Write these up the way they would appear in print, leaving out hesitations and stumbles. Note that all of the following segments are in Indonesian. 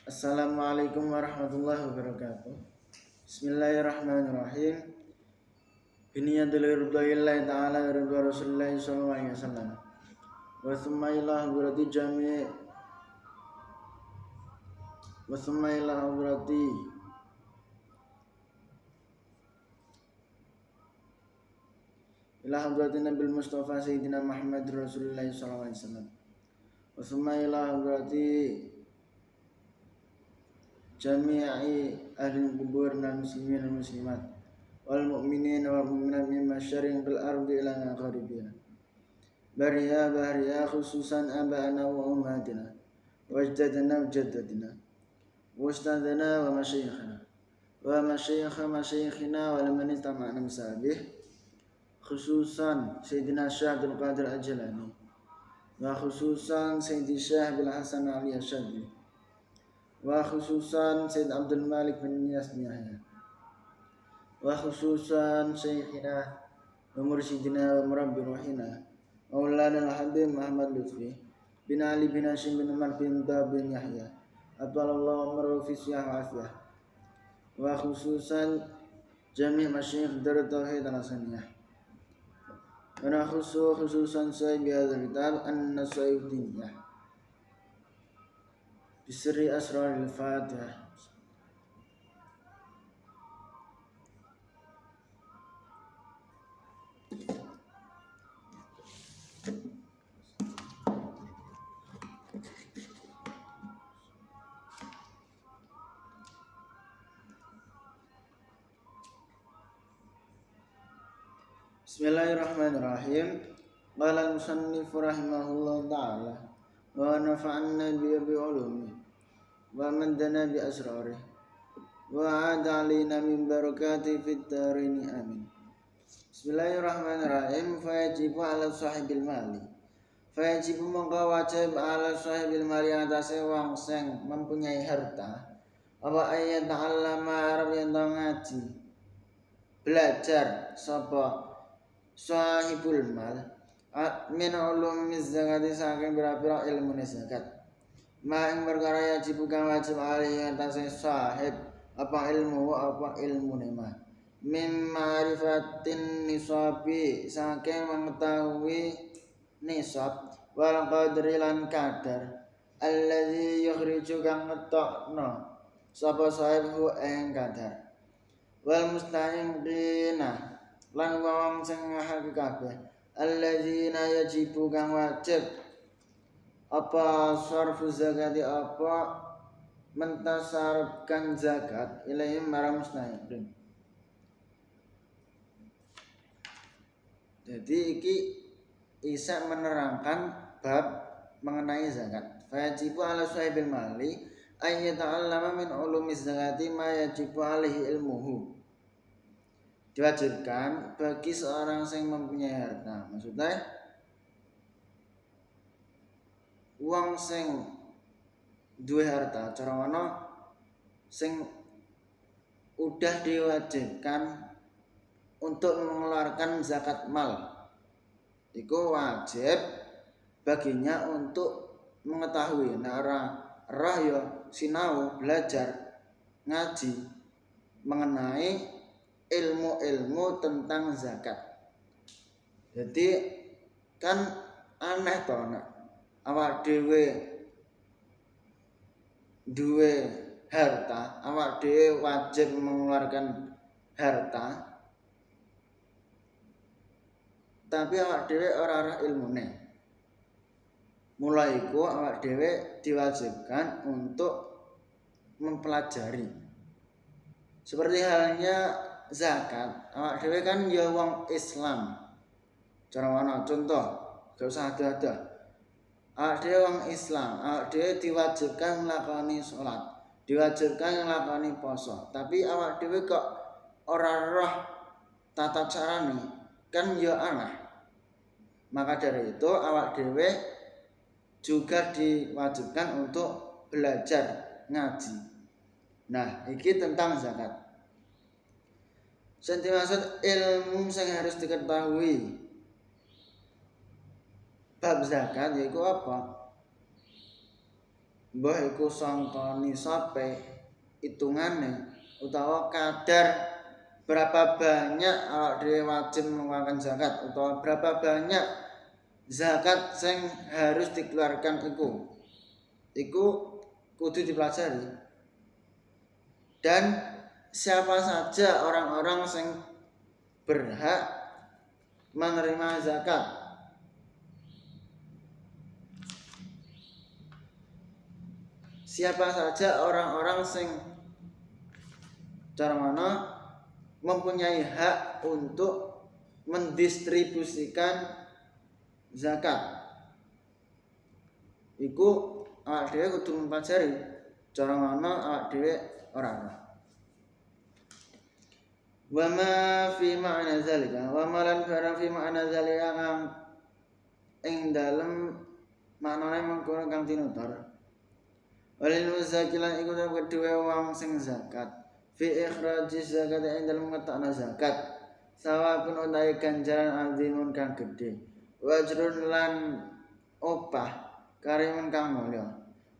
Assalamualaikum warahmatullahi wabarakatuh. Bismillahirrahmanirrahim. Biniyatul ridwa'illahi ta'ala wa ridwa Rasulullah sallallahu alaihi wasallam. Wa thumma ila hadrati jami' wa thumma ila hadrati ila hadrati Nabil Mustafa Sayyidina Muhammad Rasulullah sallallahu alaihi wasallam. Wa thumma ila hadrati jami'i ahli kubur dan muslimin dan muslimat wal mu'minin wal mu'minat min masyariqil ardi ila magharibiha. Bahriya khususan abana wa ummatina wajdadana wa jaddatina wa ustadana wa masyayikhina wa liman istama'na misabih khususan Sayyidina Syekh Abdul Qadir Al-Jilani wa khususan Sayyidi Syekh Bil Hasan Ali Asyadli wa khususan Sayyid Abdul Malik bin Niyas Yahya wa khususan Syekhina wa mursyidina wa murabbi ruhina Maulana Al-Habib Muhammad Lutfi bin Ali bin Hashim bin Umar bin bin Yahya Abdullah Umar fi siyah wa afiyah wa khususan jami' masyayikh Darut Tauhid Al-Hasaniyah wa khususan Sayyid Hadhal Kitab An-Nasaiddiniyah bisri asraril Fatihah. Bismillahirrahmanirrahim. Qala al-musannif rahimahullah ta'ala wa nafa'anna bi ulumi wa maddana bi asrarih wa ada alina min barakati fid darini amin. Bismillahirrahmanirrahim. Fayajibu ala sahibil mali. Fayajibu mongko wajib ala sahibil mali atase wong sing mempunyai harta apa ayat ta'allama arab yang ngaji belajar sapa sahibul mal min ulumiz zakati saking pira-pira ilmu zakat ma ing perkara yajib kang wajib alih atase sahib apa ilmu nema min ma'rifatin nisabi saking mengetahui nisab wal qadri lan kadar allazi yukhriju kang ngetokno sapa sahibu ing kadar wal musta'inqina lan wong sing ngahake kabeh alladzina yajibu kang wajib apa sarfu zakati apa mentasarufkan zakat ilaihim marang mustahilin. Jadi iki isa menerangkan bab mengenai zakat. Fayajibu ala sahibil mali ay yata'allama min ulumiz zakati ma yajibu alaihi ilmuhu. Diwajibkan bagi seorang yang mempunyai harta. Maksudnya uang sing duwe harta cara mana sing udah diwajibkan untuk mengeluarkan zakat mal. Itu wajib baginya untuk mengetahui roh ya sinau belajar ngaji mengenai ilmu-ilmu tentang zakat. Jadi kan aneh toh nek awak dhewe duwe harta, awak dhewe wajib mengeluarkan harta, tapi awak dhewe ora ilmune. Mulai iku awak dhewe diwajibkan untuk mempelajari. Seperti halnya zakat, awak dhewe kan ya wong Islam. Cara mana contoh, gak usah ada-ada. Awak dhewe wong Islam, awak dhewe diwajibkan nglakoni salat, diwajibkan nglakoni poso. Tapi awak dhewe kok ora roh tata carane, kan ya aneh. Maka dari itu awak dhewe juga diwajibkan untuk belajar ngaji. Nah, iki tentang zakat. Sing dimaksud ilmu sing harus diketahui bab zakat yaiku apa? mbah iku sangka nisabe hitungane utawa kadar berapa banyak awak dhewe wajib mengeluarkan zakat utawa berapa banyak zakat sing harus dikeluarkan iku kudu dipelajari. Dan siapa saja orang-orang sing berhak menerima zakat. Siapa saja orang-orang sing cara mana mempunyai hak untuk mendistribusikan zakat. Iku awak dhewe kudu mempelajari cara mana awak dhewe ora. Wa ma fi ma'na zalika wa ma lan barang fi ma'na zalika kang ing dalem maknane mengkono kang tinutur. Walil muzakilan iku kedue wong sing zakat fi ikhraji zakat ing dalem ngetokna zakat sawabun utahe ganjaran azimun kang gedhe wajrun lan opah karimun kang mulya.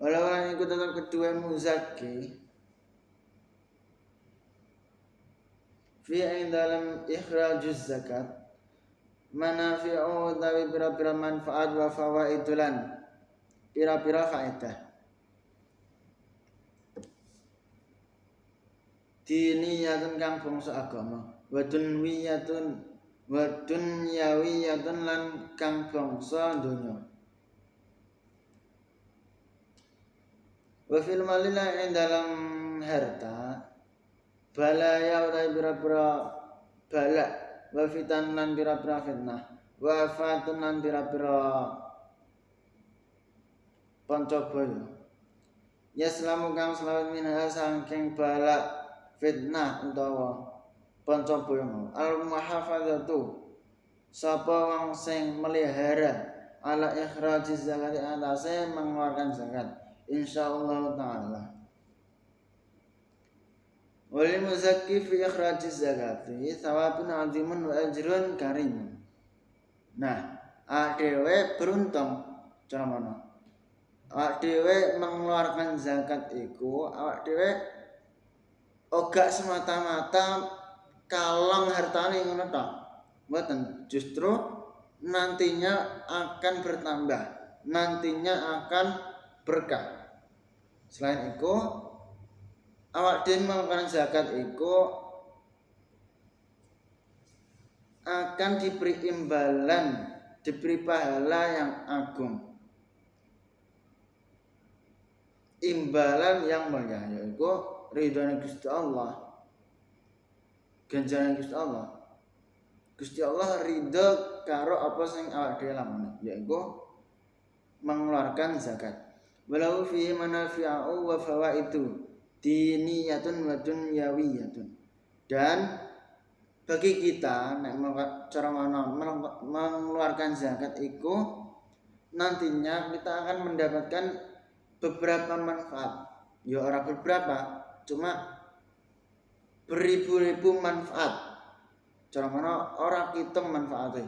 Wala iku tetep kedue muzaki fi ing dalam ikhrajuz zakat manafi'u utawi pira-pira manfaat wa fawaidulan pira-pira faedah diniyatun kang bangsa agama wa dunyawiyatun lan kang bangsa donya wa fil malila ing dalam harta balaya utawi pira-pira balak wa fitan lan pira-pira fitnah wa fatun lan pira-pira pancobaya yaslamu kang selamat minha saking balak fitnah utawa pancobaya al muhafadzatu sapa wong sing melihara ala ikhrajiz zakat atase mengeluarkan zakat insyaallah taala. Wal muzakki fi ikhrajiz zakati thawabun 'azimun wa ajrun karim. Nah, awak dhewe beruntung cara mana? Awak dhewe mengeluarkan zakat iku awak dhewe ora semata-mata kalong hartane ngono tok. Mboten, justru nantinya akan bertambah, nantinya akan berkah. Selain itu awak dhewe mengeluarkan zakat iku akan diberi imbalan, diberi pahala yang agung. Imbalan yang mulia yaitu ridhonya Gusti Allah. Ganjaran Gusti Allah. Gusti Allah ridho karo apa sing awak dhewe lakoni, yaitu mengeluarkan zakat. Walau fi manafi'u wa fawaidu diniyatun wa dunyawiyatun. Dan bagi kita nek cara mengeluarkan zakat itu nantinya kita akan mendapatkan beberapa manfaat. Ya ora beberapa, cuma beribu-ribu manfaat. Cara mana ora kitung manfaate.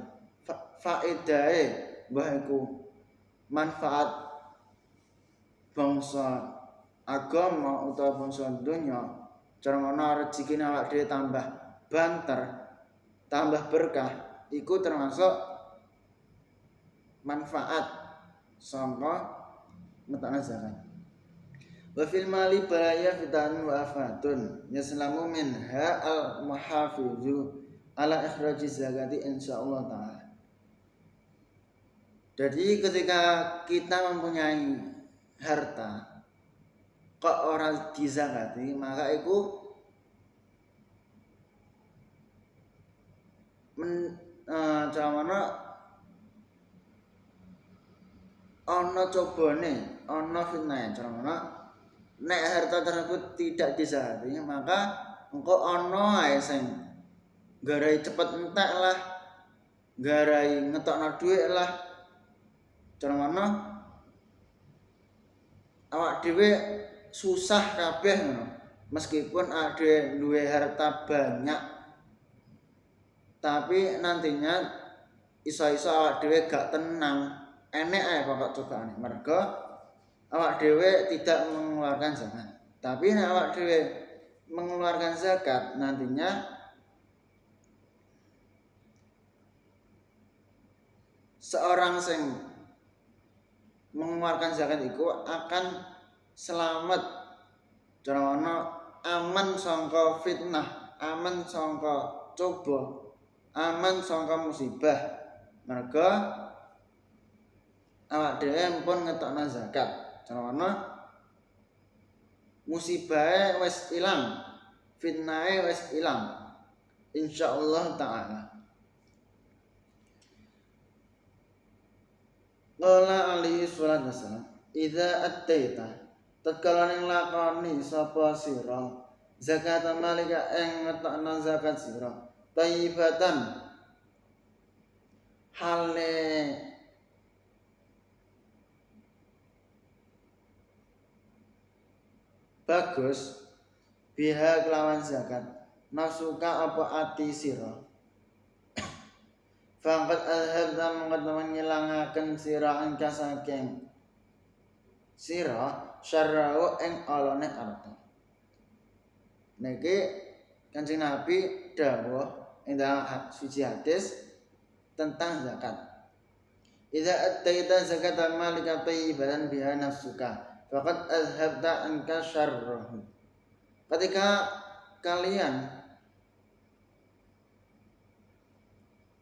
Faedahe mbah iku manfaat bangsa agama utawa bangsa dunya, cara mana rezekine awak dhewe tambah banter, tambah berkah, iku termasuk manfaat sangka metana zakat. Wa fil mali balaya fitan wa afatun yaslamu minha al muhafizu ala ikhrajiz zakati insyaallah taala. Jadi ketika kita mempunyai harta kok ora dizakati, maka itu cara mana ana cobane, ana fitnah, cara mana nek harta tersebut tidak dizakati, maka engko ana ae sing garai cepet entek lah, garai ngetokno dhuwit lah. Cara mana awak dhewe susah kabeh ngono. Meskipun ada duwe harta banyak, tapi nantinya iso-iso awak dhewe gak tenang. Enek ae pokok cobaane. Mergo awak dhewe tidak mengeluarkan zakat. Tapi nek awak dhewe mengeluarkan zakat, nantinya seorang sing mengeluarkan zakat itu akan selamat jrono aman sangka fitnah, aman sangka coba, aman sangka musibah. Merga awak dhewe pun ngetokno zakat jrono musibahe wis ilang, fitnahe wis ilang insyaallah taala. Qala alaihi salatu wassalam, idza attaita tatkala ning lakoni sapa sira zakat malika ing ngetokno zakat sira thayyibatan hale bagus biha kelawan zakat nafsuka apa ati sira faqad alhabta mengatakan ngilangaken sira angka saking sira syarrau ing alane arta. Niki Kanjeng Nabi dawuh ing dalam suci hadis tentang zakat. Idza attaita zakata malika tayyibatan biha nafsuka faqad alhabta angka syarrahu. Ketika kalian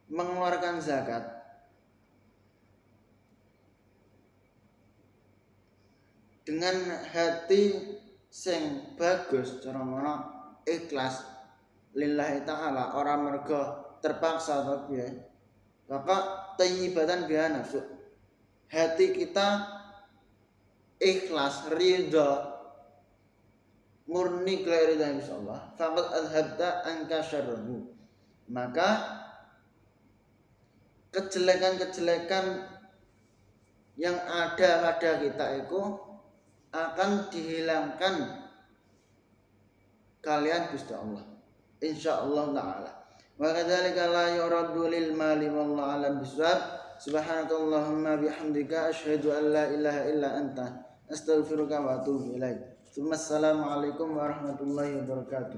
mengeluarkan zakat dengan hati sing bagus cara ngono ikhlas lillahi taala ora merga terpaksa atau piye maka tayyibatan biha nafsu hati kita ikhlas ridha murni keridhaan insyaallah faqad adhabta anka syarruhu maka kejelekan-kejelekan yang ada pada kita itu akan dihilangkan kalian Gusti Allah insyaallah taala. Wa kadzalika la yuraddu lil mali wallahu alam bisawab. Subhanakallahumma bihamdika asyhadu an la ilaha illa anta astaghfiruka wa atubu ilaik. Assalamualaikum warahmatullahi wabarakatuh.